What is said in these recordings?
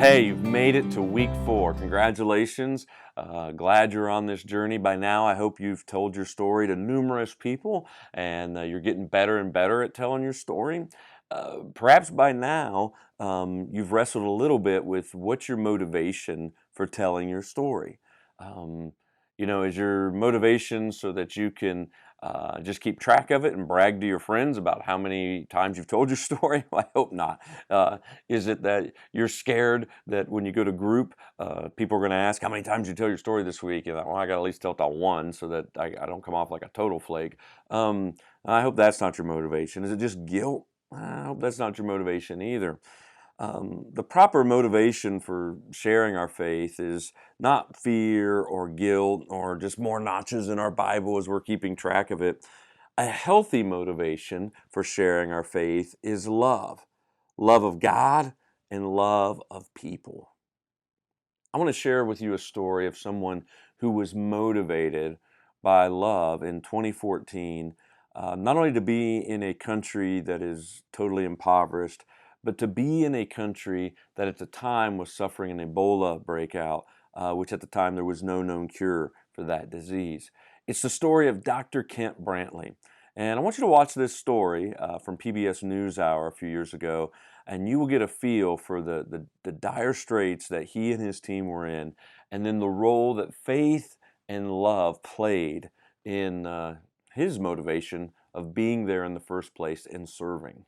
hey, you've made it to week 4. Congratulations. Glad you're on this journey by now. I hope you've told your story to numerous people and you're getting better and better at telling your story. Perhaps by now, you've wrestled a little bit with what's your motivation for telling your story. Um, is your motivation so that you can just keep track of it and brag to your friends about how many times you've told your story? I hope not. Is it that you're scared that when you go to group, people are going to ask how many times you tell your story this week? And well, I got to at least tell it one so that I don't come off like a total flake. I hope that's not your motivation. Is it just guilt? I hope that's not your motivation either. The proper motivation for sharing our faith is not fear or guilt or just more notches in our Bible as we're keeping track of it. A healthy motivation for sharing our faith is love. Love of God and love of people. I want to share with you a story of someone who was motivated by love in 2014, not only to be in a country that is totally impoverished, but to be in a country that at the time was suffering an Ebola breakout, which at the time there was no known cure for that disease. It's the story of Dr. Kent Brantly. And I want you to watch this story from PBS NewsHour a few years ago, and you will get a feel for the dire straits that he and his team were in, and then the role that faith and love played in his motivation of being there in the first place and serving.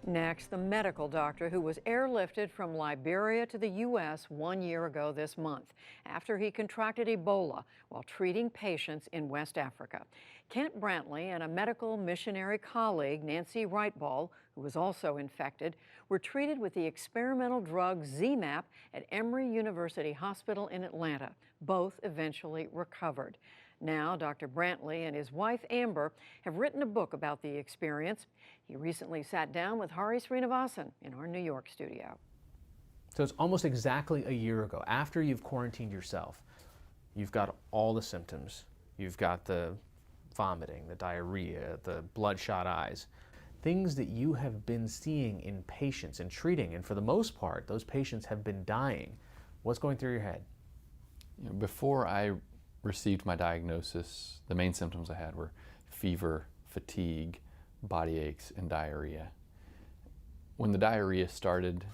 Next, the medical doctor who was airlifted from Liberia to the U.S. 1 year ago this month after he contracted Ebola while treating patients in West Africa. Kent Brantly and a medical missionary colleague, Nancy Wrightball, who was also infected, were treated with the experimental drug ZMapp at Emory University Hospital in Atlanta. Both eventually recovered. Now, Dr. Brantly and his wife, Amber, have written a book about the experience. He recently sat down with Hari Srinivasan in our New York studio. So it's almost exactly a year ago, after you've quarantined yourself, you've got all the symptoms. You've got the vomiting, the diarrhea, the bloodshot eyes, things that you have been seeing in patients and treating, and for the most part, those patients have been dying. What's going through your head? Before I received my diagnosis, the main symptoms I had were fever, fatigue, body aches, and diarrhea. When the diarrhea started,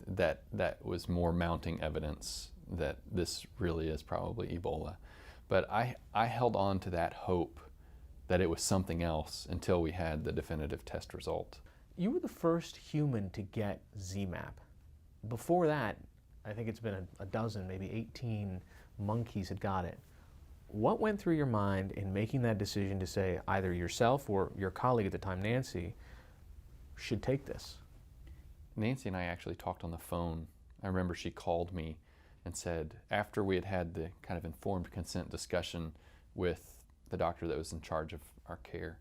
that was more mounting evidence that this really is probably Ebola. But I held on to that hope that it was something else until we had the definitive test result. You were the first human to get ZMapp. Before that, I think it's been a dozen, maybe 18 monkeys had got it. What went through your mind in making that decision to say either yourself or your colleague at the time, Nancy, should take this? Nancy and I actually talked on the phone. I remember she called me and said, after we had had the kind of informed consent discussion with the doctor that was in charge of our care,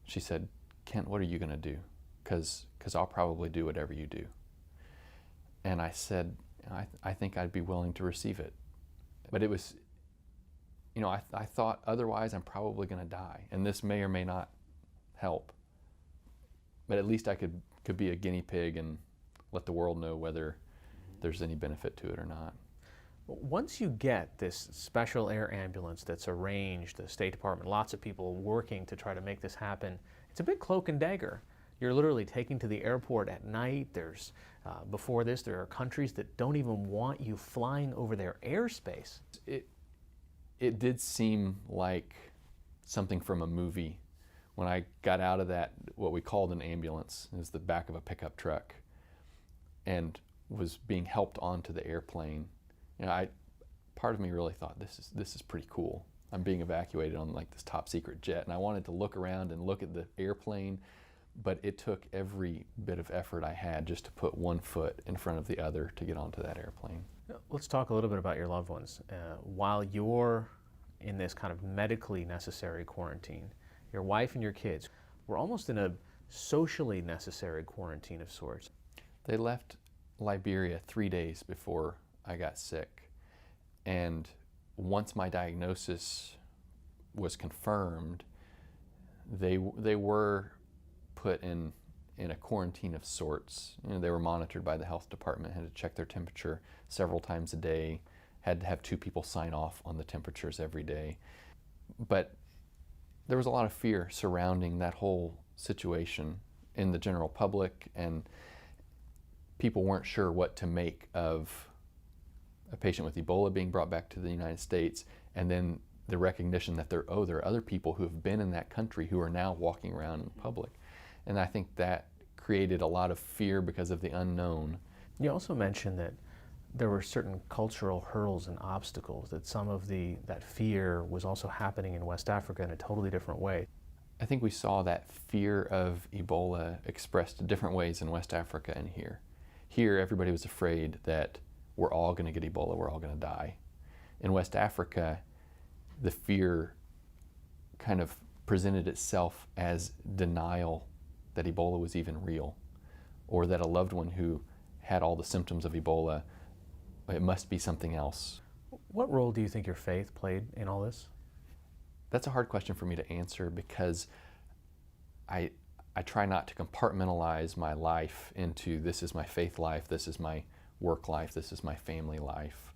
she said, "Kent, what are you going to do? Because I'll probably do whatever you do." And I said, I think I'd be willing to receive it. But it was, I thought otherwise I'm probably going to die, and this may or may not help. But at least I could be a guinea pig and let the world know whether there's any benefit to it or not. Once you get this special air ambulance that's arranged, the State Department, lots of people working to try to make this happen, it's a big cloak and dagger. You're literally taken to the airport at night. Before this, there are countries that don't even want you flying over their airspace. It did seem like something from a movie. When I got out of that, what we called an ambulance, is the back of a pickup truck, and was being helped onto the airplane. Part of me really thought, this is pretty cool. I'm being evacuated on like this top secret jet, and I wanted to look around and look at the airplane, but it took every bit of effort I had just to put one foot in front of the other to get onto that airplane. Let's talk a little bit about your loved ones. While you're in this kind of medically necessary quarantine, your wife and your kids were almost in a socially necessary quarantine of sorts. They left Liberia 3 days before I got sick. And once my diagnosis was confirmed, they were put in in a quarantine of sorts. You know, they were monitored by the health department, had to check their temperature several times a day, had to have 2 people sign off on the temperatures every day. But there was a lot of fear surrounding that whole situation in the general public, and people weren't sure what to make of a patient with Ebola being brought back to the United States, and then the recognition that there are other people who have been in that country who are now walking around in public. And I think that created a lot of fear because of the unknown. You also mentioned that there were certain cultural hurdles and obstacles, that some of that fear was also happening in West Africa in a totally different way. I think we saw that fear of Ebola expressed in different ways in West Africa and here. Here, everybody was afraid that we're all going to get Ebola, we're all going to die. In West Africa, the fear kind of presented itself as denial that Ebola was even real, or that a loved one who had all the symptoms of Ebola, it must be something else. What role do you think your faith played in all this? That's a hard question for me to answer, because I try not to compartmentalize my life into this is my faith life, this is my work life, this is my family life.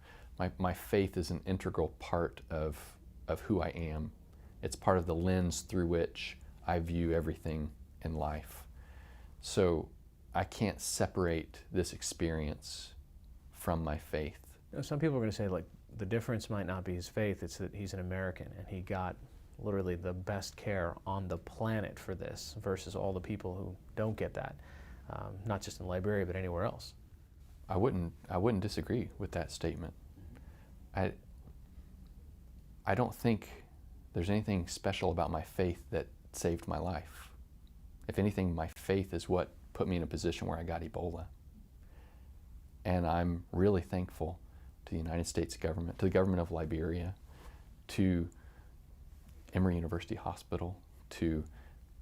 My faith is an integral part of who I am. It's part of the lens through which I view everything in life. So I can't separate this experience from my faith. You know, some people are going to say, like, the difference might not be his faith, it's that he's an American and he got literally the best care on the planet for this versus all the people who don't get that, not just in Liberia but anywhere else. I wouldn't disagree with that statement. I don't think there's anything special about my faith that saved my life. If anything, my faith is what put me in a position where I got Ebola. And I'm really thankful to the United States government, to the government of Liberia, to Emory University Hospital, to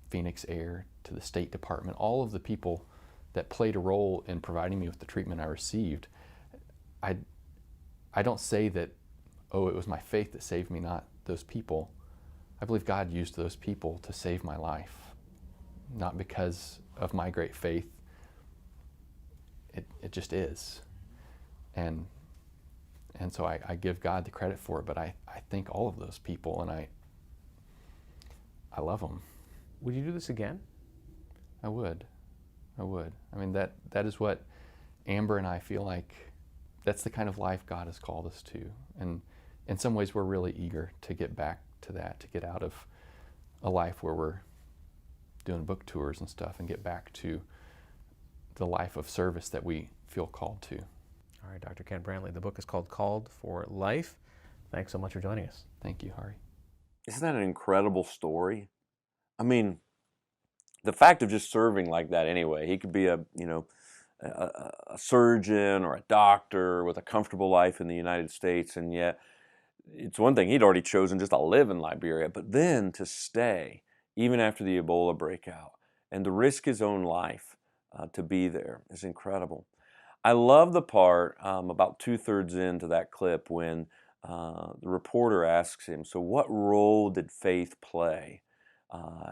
Phoenix Air, to the State Department, all of the people that played a role in providing me with the treatment I received. I don't say that, oh, it was my faith that saved me, not those people. I believe God used those people to save my life, not because of my great faith. It just is. And so I give God the credit for it, but I thank all of those people, and I love them. Would you do this again? I would. I mean, that is what Amber and I feel like, that's the kind of life God has called us to. And in some ways, we're really eager to get back to that, to get out of a life where we're doing book tours and stuff and get back to the life of service that we feel called to. All right, Dr. Ken Brantley, the book is called Called for Life. Thanks so much for joining us. Thank you, Hari. Isn't that an incredible story? I mean, the fact of just serving like that anyway, he could be a surgeon or a doctor with a comfortable life in the United States, and yet it's one thing, he'd already chosen just to live in Liberia, but then to stay even after the Ebola breakout and to risk his own life to be there is incredible. I love the part about 2/3 into that clip when the reporter asks him, so what role did faith play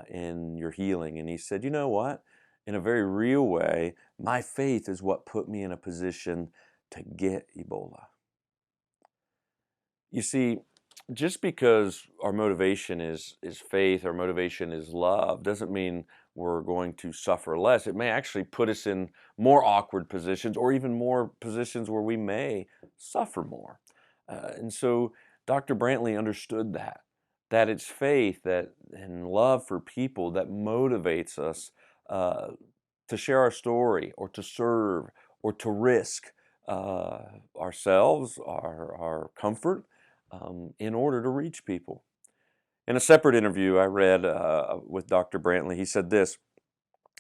in your healing? And he said, you know what? In a very real way, my faith is what put me in a position to get Ebola. You see, just because our motivation is faith, our motivation is love, doesn't mean we're going to suffer less. It may actually put us in more awkward positions, or even more positions where we may suffer more. And so Dr. Brantley understood that it's faith and love for people that motivates us to share our story, or to serve, or to risk ourselves, our comfort, in order to reach people. In a separate interview I read with Dr. Brantley, he said this: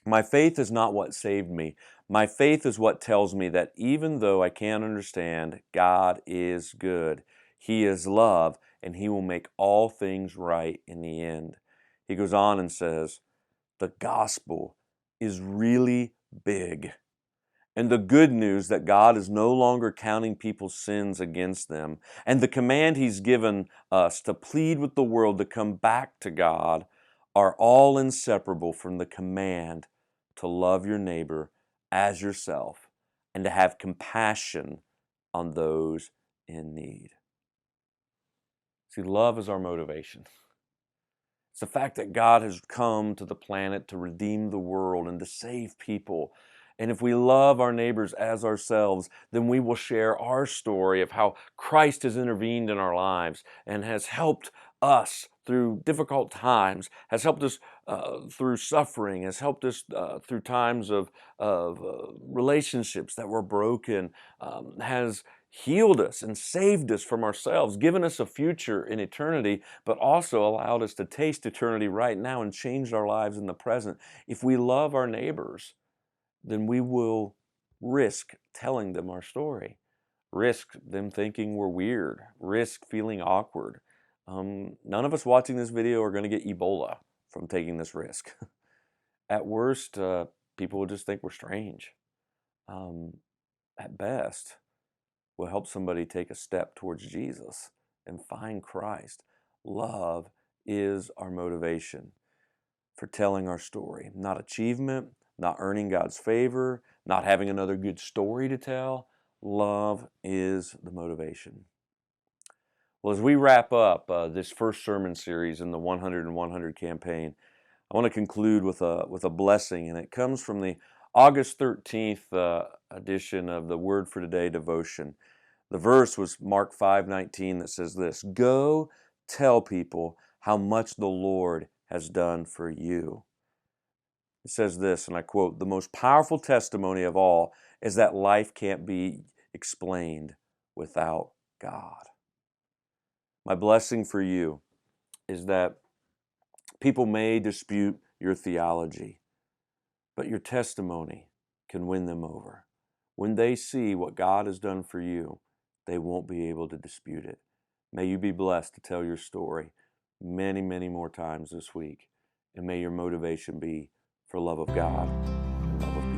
my faith is not what saved me. My faith is what tells me that even though I can't understand, God is good. He is love, and He will make all things right in the end. He goes on and says, the gospel is really big. And the good news that God is no longer counting people's sins against them, and the command He's given us to plead with the world to come back to God, are all inseparable from the command to love your neighbor as yourself and to have compassion on those in need. See, love is our motivation. It's the fact that God has come to the planet to redeem the world and to save people. And if we love our neighbors as ourselves, then we will share our story of how Christ has intervened in our lives and has helped us through difficult times, has helped us through suffering, has helped us through times of relationships that were broken, has healed us and saved us from ourselves, given us a future in eternity, but also allowed us to taste eternity right now and changed our lives in the present. If we love our neighbors, then we will risk telling them our story, risk them thinking we're weird, risk feeling awkward. None of us watching this video are going to get Ebola from taking this risk. At worst, people will just think we're strange. At best, we'll help somebody take a step towards Jesus and find Christ. Love is our motivation for telling our story, not achievement, not earning God's favor, not having another good story to tell. Love is the motivation. Well, as we wrap up this first sermon series in the 100 and 100 campaign, I want to conclude with a blessing, and it comes from the August 13th edition of the Word for Today devotion. The verse was Mark 5:19 that says this: "Go tell people how much the Lord has done for you." It says this, and I quote, "The most powerful testimony of all is that life can't be explained without God." My blessing for you is that people may dispute your theology, but your testimony can win them over. When they see what God has done for you, they won't be able to dispute it. May you be blessed to tell your story many, many more times this week. And may your motivation be for love of God and love of people.